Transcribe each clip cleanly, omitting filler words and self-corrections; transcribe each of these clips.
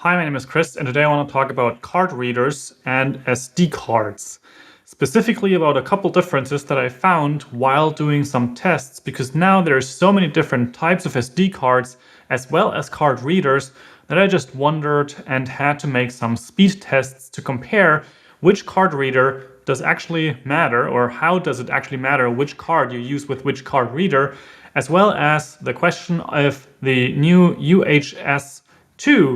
Hi, my name is Chris, and today I want to talk about card readers and SD cards. Specifically about a couple differences that I found while doing some tests, because now there's so many different types of SD cards as well as card readers that I just wondered and had to make some speed tests to compare which card reader does actually matter, or how does it actually matter which card you use with which card reader, as well as the question if the new UHS-II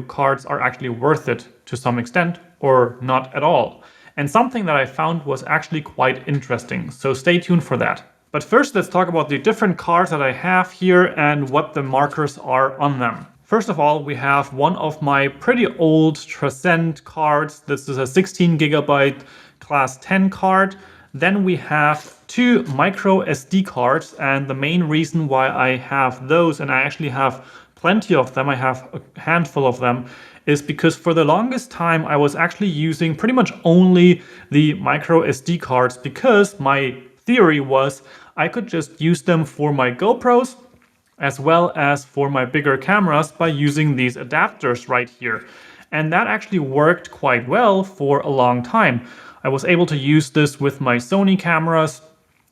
cards are actually worth it to some extent or not at all. And something that I found was actually quite interesting, so stay tuned for that. But first, let's talk about the different cards that I have here and what the markers are on them. First of all, we have one of my pretty old Transcend cards. This is a 16 gigabyte class 10 card. Then we have two micro SD cards, and the main reason why I have those, and I actually have plenty of them, I have a handful of them, is because for the longest time I was actually using pretty much only the micro SD cards, because my theory was I could just use them for my GoPros as well as for my bigger cameras by using these adapters right here. And that actually worked quite well for a long time. I was able to use this with my Sony cameras.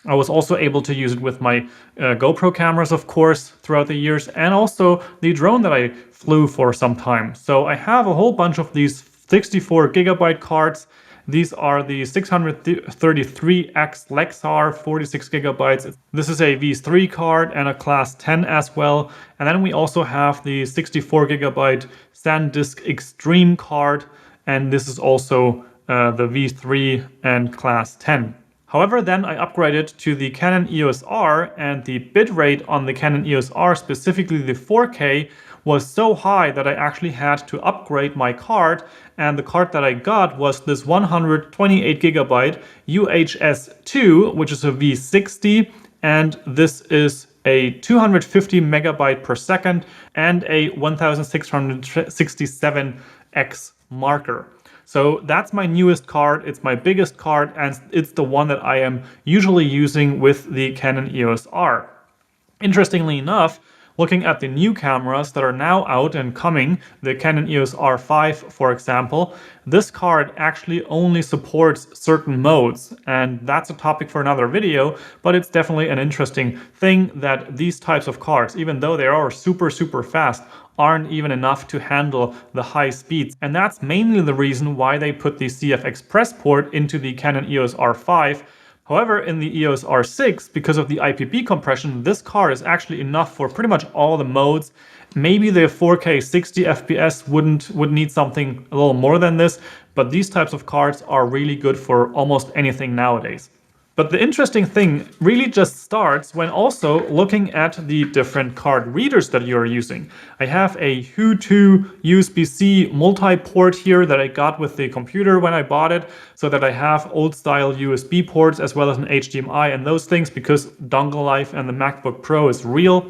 I was also able to use it with my GoPro cameras, of course, throughout the years, and also the drone that I flew for some time. So I have a whole bunch of these 64 gigabyte cards. These are the 633X Lexar 46 gigabytes. This is a V3 card and a class 10 as well. And then we also have the 64 gigabyte SanDisk Extreme card, and this is also the V3 and class 10. However, then I upgraded to the Canon EOS R, and the bitrate on the Canon EOS R, specifically the 4K, was so high that I actually had to upgrade my card, and the card that I got was this 128 gigabyte UHS-II, which is a V60, and this is a 250 megabyte per second and a 1667X marker. So that's my newest card, it's my biggest card, and it's the one that I am usually using with the Canon EOS R. Interestingly enough, looking at the new cameras that are now out and coming, the Canon EOS R5 for example, this card actually only supports certain modes, and that's a topic for another video, but it's definitely an interesting thing that these types of cards, even though they are super fast, aren't even enough to handle the high speeds. And that's mainly the reason why they put the CF Express port into the Canon EOS R5. However, in the EOS R6, because of the IPB compression, this card is actually enough for pretty much all the modes. Maybe the 4K 60 FPS would need something a little more than this, but these types of cards are really good for almost anything nowadays. But the interesting thing really just starts when also looking at the different card readers that you're using. I have a UHS-II USB-C multi-port here that I got with the computer when I bought it, so that I have old-style USB ports as well as an HDMI and those things, because dongle life and the MacBook Pro is real.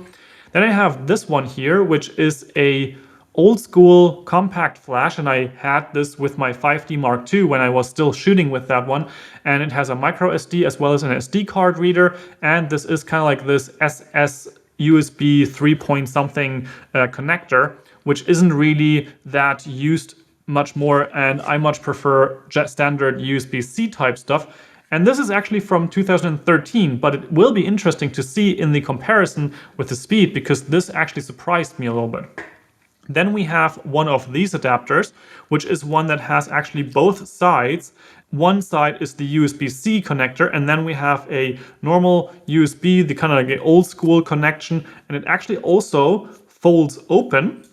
Then I have this one here, which is a old school compact flash, and I had this with my 5D Mark II when I was still shooting with that one, and it has a micro SD as well as an SD card reader, and this is kind of like this SS USB 3 point something connector, which isn't really that used much more, and I much prefer standard USB-C type stuff. And this is actually from 2013, but it will be interesting to see in the comparison with the speed, because this actually surprised me a little bit. Then we have one of these adapters, which is one that has actually both sides. One side is the USB-C connector, and then we have a normal USB, the kind of like an old school connection, and it actually also folds open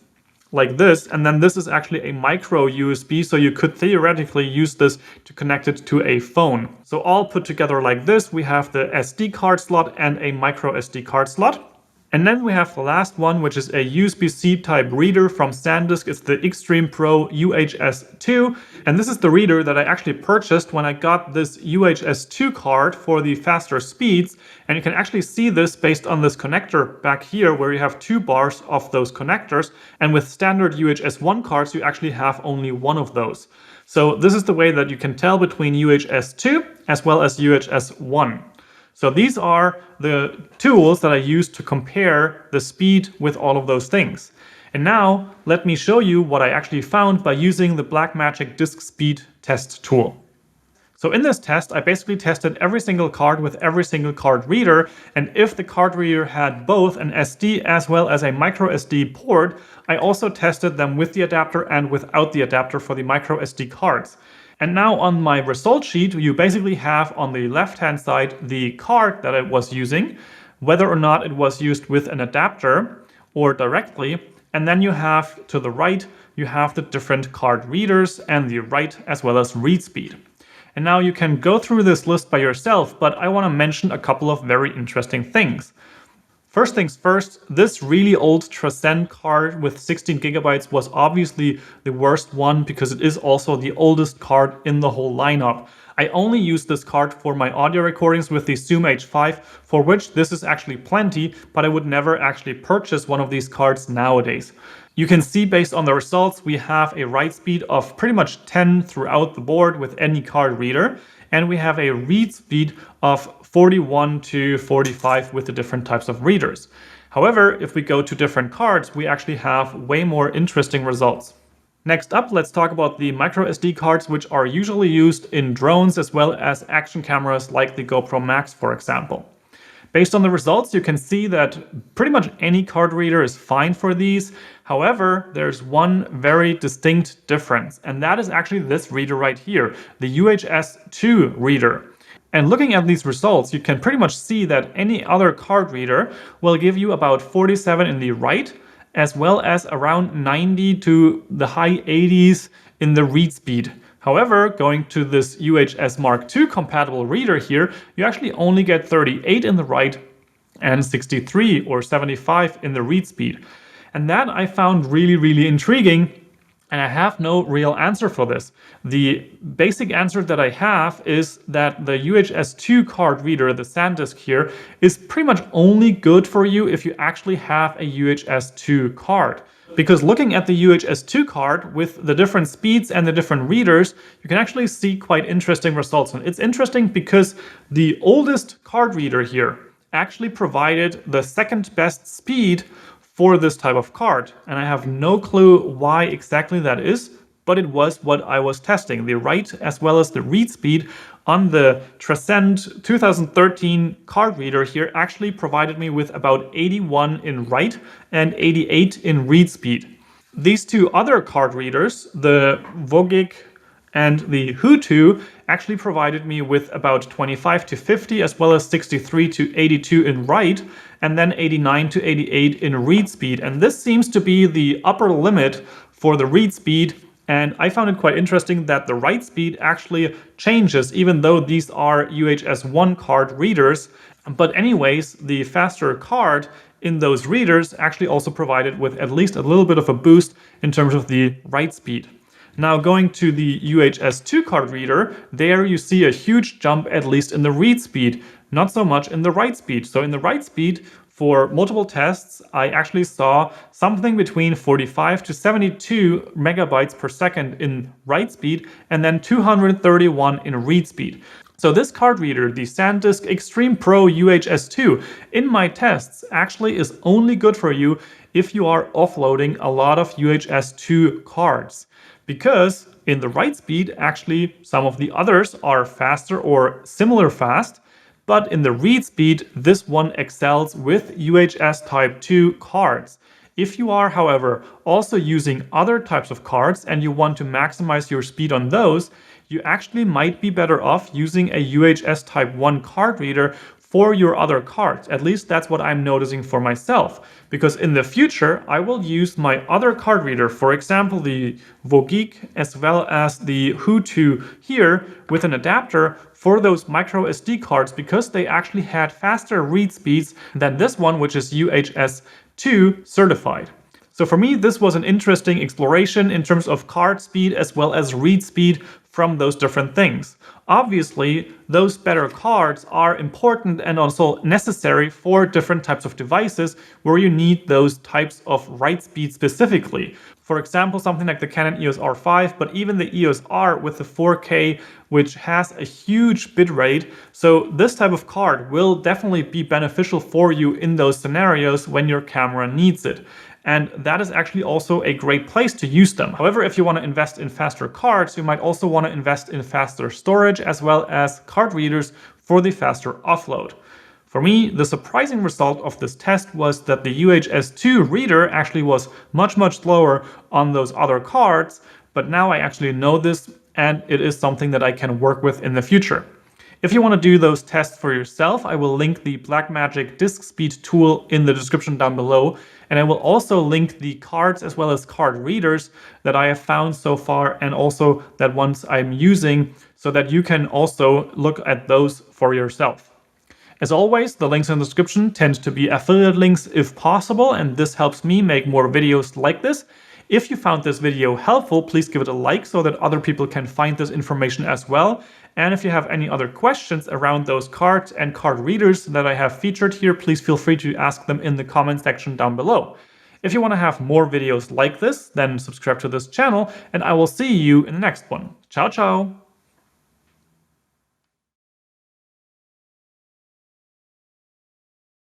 like this, and then this is actually a micro USB, so you could theoretically use this to connect it to a phone. So all put together like this, we have the SD card slot and a micro SD card slot. And then we have the last one, which is a USB-C type reader from SanDisk. It's the Extreme Pro UHS-II. And this is the reader that I actually purchased when I got this UHS-II card for the faster speeds. And you can actually see this based on this connector back here, where you have two bars of those connectors. And with standard UHS-I cards, you actually have only one of those. So this is the way that you can tell between UHS-II as well as UHS-I. So these are the tools that I use to compare the speed with all of those things. And now let me show you what I actually found by using the Blackmagic Disk Speed Test tool. So in this test, I basically tested every single card with every single card reader, and if the card reader had both an SD as well as a micro SD port, I also tested them with the adapter and without the adapter for the micro SD cards. And now on my result sheet, you basically have on the left-hand side the card that I was using, whether or not it was used with an adapter or directly, and then you have to the right, you have the different card readers and the write as well as read speed. And now you can go through this list by yourself, but I want to mention a couple of very interesting things. First things first, this really old Transcend card with 16 gigabytes was obviously the worst one because it is also the oldest card in the whole lineup. I only use this card for my audio recordings with the Zoom H5, for which this is actually plenty, but I would never actually purchase one of these cards nowadays. You can see based on the results, we have a write speed of pretty much 10 throughout the board with any card reader, and we have a read speed of 41 to 45 with the different types of readers. However, if we go to different cards, we actually have way more interesting results. Next up, let's talk about the micro SD cards, which are usually used in drones as well as action cameras like the GoPro Max, for example. Based on the results, you can see that pretty much any card reader is fine for these. However, there's one very distinct difference, and that is actually this reader right here, the UHS-II reader. And looking at these results, you can pretty much see that any other card reader will give you about 47 in the write, as well as around 90 to the high 80s in the read speed. However, going to this UHS Mark II compatible reader here, you actually only get 38 in the write and 63 or 75 in the read speed. And that I found really intriguing, and I have no real answer for this. The basic answer that I have is that the UHS-II card reader, the SanDisk here, is pretty much only good for you if you actually have a UHS-II card. Because looking at the UHS-II card with the different speeds and the different readers, you can actually see quite interesting results. And it's interesting because the oldest card reader here actually provided the second best speed for this type of card. And I have no clue why exactly that is, but it was what I was testing. The write as well as the read speed on the Transcend 2013 card reader here actually provided me with about 81 in write and 88 in read speed. These two other card readers, the Vogic and the UHS-II, actually provided me with about 25 to 50 as well as 63 to 82 in write and then 89 to 88 in read speed. And this seems to be the upper limit for the read speed. And I found it quite interesting that the write speed actually changes even though these are UHS-I card readers. But anyways, the faster card in those readers actually also provided with at least a little bit of a boost in terms of the write speed. Now going to the UHS-II card reader, there you see a huge jump at least in the read speed, not so much in the write speed. So in the write speed, for multiple tests, I actually saw something between 45 to 72 megabytes per second in write speed and then 231 in read speed. So this card reader, the SanDisk Extreme Pro UHS-II, in my tests actually is only good for you if you are offloading a lot of UHS-II cards. Because in the write speed, actually some of the others are faster or similar fast, but in the read speed, this one excels with UHS Type 2 cards. If you are, however, also using other types of cards and you want to maximize your speed on those, you actually might be better off using a UHS Type 1 card reader for your other cards. At least that's what I'm noticing for myself. Because in the future, I will use my other card reader, for example, the Vogic as well as the UHS-II here with an adapter for those micro SD cards because they actually had faster read speeds than this one, which is UHS-II certified. So for me, this was an interesting exploration in terms of card speed as well as read speed from those different things. Obviously, those better cards are important and also necessary for different types of devices where you need those types of write speed specifically. For example, something like the Canon EOS R5, but even the EOS R with the 4K, which has a huge bitrate. So this type of card will definitely be beneficial for you in those scenarios when your camera needs it. and that is actually also a great place to use them. However, if you want to invest in faster cards, you might also want to invest in faster storage as well as card readers for the faster offload. For me, the surprising result of this test was that the UHS-II reader actually was much slower on those other cards, but now I actually know this and it is something that I can work with in the future. If you want to do those tests for yourself, I will link the Blackmagic Disk Speed tool in the description down below, and I will also link the cards as well as card readers that I have found so far and also that ones I'm using so that you can also look at those for yourself. As always, the links in the description tend to be affiliate links if possible, and this helps me make more videos like this. If you found this video helpful, please give it a like so that other people can find this information as well. And if you have any other questions around those cards and card readers that I have featured here, please feel free to ask them in the comment section down below. If you want to have more videos like this, then subscribe to this channel, and I will see you in the next one. Ciao, ciao!